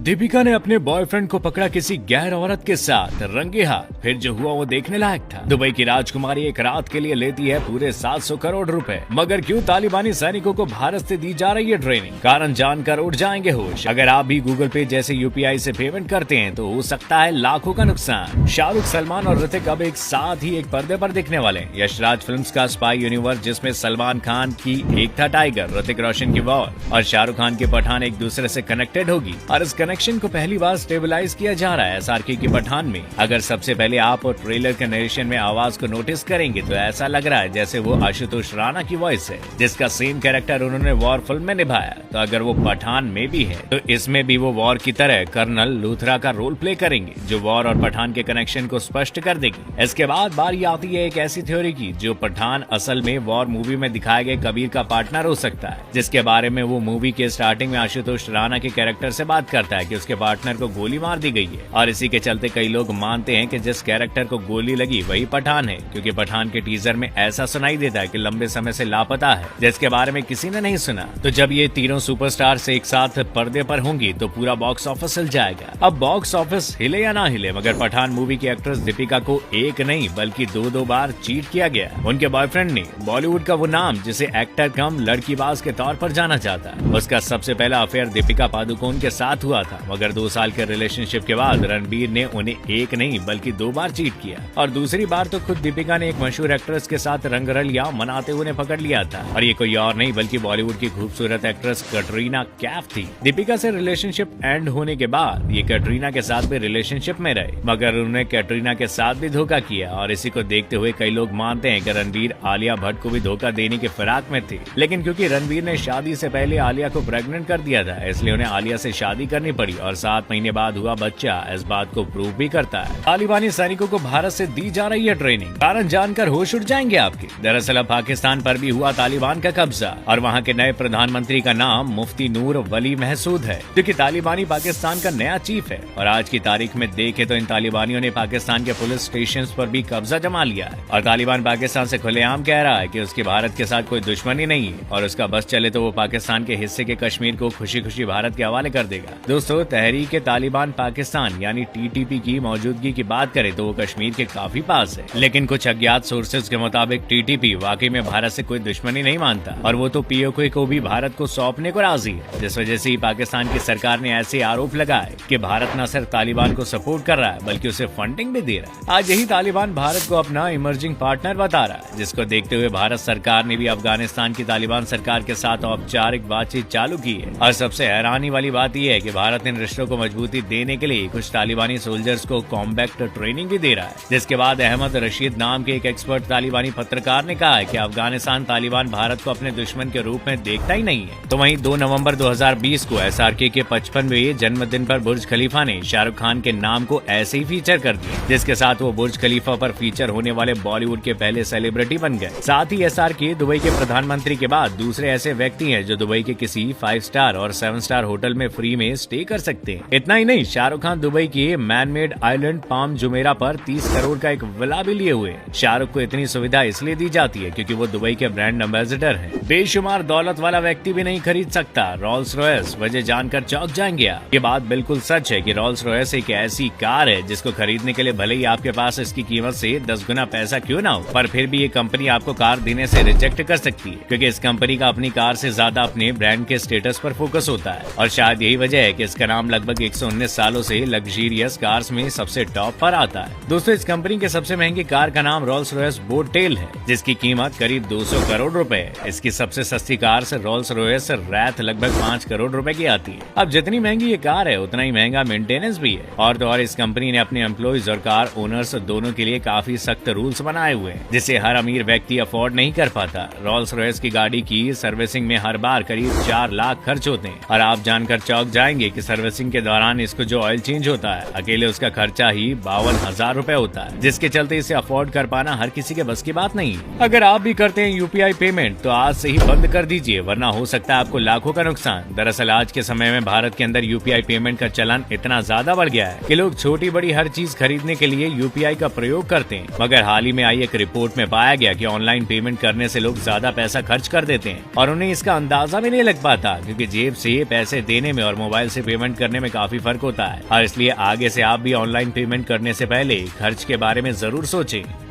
दीपिका ने अपने बॉयफ्रेंड को पकड़ा किसी गैर औरत के साथ रंगे हाथ, फिर जो हुआ वो देखने लायक था। दुबई की राजकुमारी एक रात के लिए लेती है पूरे 700 करोड़ रुपए। मगर क्यों तालिबानी सैनिकों को भारत से दी जा रही है ट्रेनिंग? कारण जानकर उठ जाएंगे होश। अगर आप भी गूगल पे जैसे यूपीआई से पेमेंट करते हैं तो हो सकता है लाखों का नुकसान। शाहरुख, सलमान और ऋतिक अब एक साथ ही एक पर्दे पर दिखने वाले हैं। यशराज फिल्म्स का स्पाई यूनिवर्स, जिसमें सलमान खान की एक था टाइगर, ऋतिक रोशन की वॉर और शाहरुख खान की पठान एक दूसरे से कनेक्टेड होगी और इस कनेक्शन को पहली बार स्टेबलाइज किया जा रहा है एसआरके की पठान में। अगर सबसे पहले आप ट्रेलर के नरेशन में आवाज को नोटिस करेंगे तो ऐसा लग रहा है जैसे वो आशुतोष राणा की वॉइस है, जिसका सेम कैरेक्टर उन्होंने वॉर फिल्म में निभाया। तो अगर वो पठान में भी है तो इसमें भी वो वॉर की तरह कर्नल लूथरा का रोल प्ले करेंगे, जो वॉर और पठान के कनेक्शन को स्पष्ट कर देगी। इसके बाद बारी आती है एक ऐसी थ्योरी की जो पठान असल में वॉर मूवी में दिखाए गए कबीर का पार्टनर हो सकता है, जिसके बारे में वो मूवी के स्टार्टिंग में आशुतोष राणा के कैरेक्टर से बात करता है कि उसके पार्टनर को गोली मार दी गई है। और इसी के चलते कई लोग मानते हैं कि जिस कैरेक्टर को गोली लगी वही पठान है, क्योंकि पठान के टीजर में ऐसा सुनाई देता है कि लंबे समय से लापता है, जिसके बारे में किसी ने नहीं सुना। तो जब ये तीनों सुपरस्टार से एक साथ पर्दे पर होंगी तो पूरा बॉक्स ऑफिस हिल जाएगा। अब बॉक्स ऑफिस हिले या ना हिले, मगर पठान मूवी की एक्ट्रेस दीपिका को एक नहीं बल्कि दो बार चीट किया गया। उनके बॉयफ्रेंड ने बॉलीवुड का वो नाम जिसे एक्टर कम लड़कीबाज के तौर पर जाना जाता है, उसका सबसे पहला अफेयर दीपिका पादुकोण के साथ हुआ था। मगर 2 साल के रिलेशनशिप के बाद रणबीर ने उन्हें एक नहीं बल्कि 2 बार चीट किया और दूसरी बार तो खुद दीपिका ने एक मशहूर एक्ट्रेस के साथ रंगरलिया मनाते हुए पकड़ लिया था। और ये कोई और नहीं बल्कि बॉलीवुड की खूबसूरत एक्ट्रेस कैटरीना कैफ थी। दीपिका से रिलेशनशिप एंड होने के बाद ये कैटरीना के साथ भी रिलेशनशिप में रहे, मगर उन्होंने कैटरीना के साथ भी धोखा किया। और इसी को देखते हुए कई लोग मानते हैं कि रणबीर आलिया भट्ट को भी धोखा देने के फिराक में थे। लेकिन क्योंकि रणबीर ने शादी से पहले आलिया को प्रेग्नेंट कर दिया था, इसलिए उन्हें आलिया से शादी करनी पड़ी और 7 महीने बाद हुआ बच्चा इस बात को प्रूव भी करता है। तालिबानी सैनिकों को भारत से दी जा रही है ट्रेनिंग, कारण जानकर होश उड़ जाएंगे आपके। दरअसल अब पाकिस्तान पर भी हुआ तालिबान का कब्जा और वहाँ के नए प्रधानमंत्री का नाम मुफ्ती नूर वली महसूद है, जो कि तालिबानी पाकिस्तान का नया चीफ है। और आज की तारीख में देखे तो इन तालिबानियों ने पाकिस्तान के पुलिस स्टेशन पर भी कब्जा जमा लिया है और तालिबान पाकिस्तान से खुलेआम कह रहा है कि उसकी भारत के साथ कोई दुश्मनी नहीं है और उसका बस चले तो वो पाकिस्तान के हिस्से के कश्मीर को खुशी खुशी भारत के हवाले कर देगा। दोस्तों, तहरीक तालिबान पाकिस्तान यानी टीटीपी की मौजूदगी की बात करें तो वो कश्मीर के काफी पास है, लेकिन कुछ अज्ञात सोर्सेज के मुताबिक टीटीपी वाकई में भारत से कोई दुश्मनी नहीं मानता और वो तो पीओके को भी भारत को सौंपने को राजी है, जिस वजह से ही पाकिस्तान की सरकार ने ऐसे आरोप लगाए कि भारत न सिर्फ तालिबान को सपोर्ट कर रहा है बल्कि उसे फंडिंग भी दे रहा है। आज यही तालिबान भारत को अपना इमर्जिंग पार्टनर बता रहा है, जिसको देखते हुए भारत सरकार ने भी अफगानिस्तान की तालिबान सरकार के साथ औपचारिक बातचीत चालू की है। और सबसे हैरानी वाली बात यह है कि भारत इन रिश्तों को मजबूती देने के लिए कुछ तालिबानी सोल्जर्स को कॉम्बैक्ट ट्रेनिंग भी दे रहा है, जिसके बाद अहमद रशीद नाम के एक एक्सपर्ट तालिबानी पत्रकार ने कहा है कि अफगानिस्तान तालिबान भारत को अपने दुश्मन के रूप में देखता ही नहीं है। तो वहीं 2 नवंबर 2020 को एसआरके के 55वें जन्मदिन पर बुर्ज खलीफा ने शाहरुख खान के नाम को ऐसे ही फीचर कर दिया, जिसके साथ वो बुर्ज खलीफा पर फीचर होने वाले बॉलीवुड के पहले सेलिब्रिटी बन गए। साथ ही एसआरके दुबई के प्रधानमंत्री के बाद दूसरे ऐसे व्यक्ति हैं जो दुबई के किसी 5 स्टार और 7 स्टार होटल में फ्री में स्टे कर सकते हैं। इतना ही नहीं, शाहरुख खान दुबई की man made island palm Jumeirah पर 30 करोड़ का एक विला भी लिए हुए हैं। शाहरुख को इतनी सुविधा इसलिए दी जाती है क्योंकि वो दुबई के ब्रांड एम्बेसडर हैं। बेशुमार दौलत वाला व्यक्ति भी नहीं खरीद सकता रोल्स रॉयस, वजह जानकर चौंक जाएंगे आप। ये बात बिल्कुल सच है कि रोल्स रॉयस एक ऐसी कार है जिसको खरीदने के लिए भले ही आपके पास इसकी कीमत से 10 गुना पैसा क्यों ना हो, पर फिर भी ये कंपनी आपको कार देने से रिजेक्ट कर सकती है, क्योंकि इस कंपनी का अपनी कार से ज्यादा अपने ब्रांड के स्टेटस पर फोकस होता है। और शायद यही वजह है कि इसका नाम लगभग 119 सालों से लग्जरियस कार्स में सबसे टॉप पर आता है। दोस्तों, इस कंपनी के सबसे महंगी कार का नाम रोल्स रॉयस बोटेल है, जिसकी कीमत करीब 200 करोड़ रुपए है। इसकी सबसे सस्ती कार से रोल्स रॉयस रैथ लगभग 5 करोड़ रुपए की आती है। अब जितनी महंगी ये कार है उतना ही महंगा मेंटेनेंस भी है। और तो और इस कंपनी ने अपने एम्प्लॉइज और कार ओनर्स दोनों के लिए काफी सख्त रूल्स बनाए हुए हैं, जिसे हर अमीर व्यक्ति अफोर्ड नहीं कर पाता। रोल्स रॉयस की गाड़ी की सर्विसिंग में हर बार करीब 4 लाख खर्च होते हैं और आप जानकर चौंक जाएंगे कि सर्विसिंग के दौरान इसको जो ऑयल चेंज होता है अकेले उसका खर्चा ही 52,000 रुपए होता है, जिसके चलते इसे अफोर्ड कर पाना हर किसी के बस की बात नहीं है। अगर आप भी करते हैं यूपीआई पेमेंट तो आज से ही बंद कर दीजिए, वरना हो सकता है आपको लाखों का नुकसान। दरअसल आज के समय में भारत के अंदर यूपीआई पेमेंट का चलन इतना ज्यादा बढ़ गया है कि लोग छोटी बड़ी हर चीज खरीदने के लिए यूपीआई का प्रयोग करते हैं। मगर हाल ही में आई एक रिपोर्ट में पाया गया कि ऑनलाइन पेमेंट करने से लोग ज्यादा पैसा खर्च कर देते हैं और उन्हें इसका अंदाजा भी नहीं लग पाता, क्योंकि जेब से पैसे देने में और मोबाइल से पेमेंट करने में काफी फर्क होता है और इसलिए आगे से आप भी ऑनलाइन पेमेंट करने से पहले खर्च के बारे में जरूर सोचें।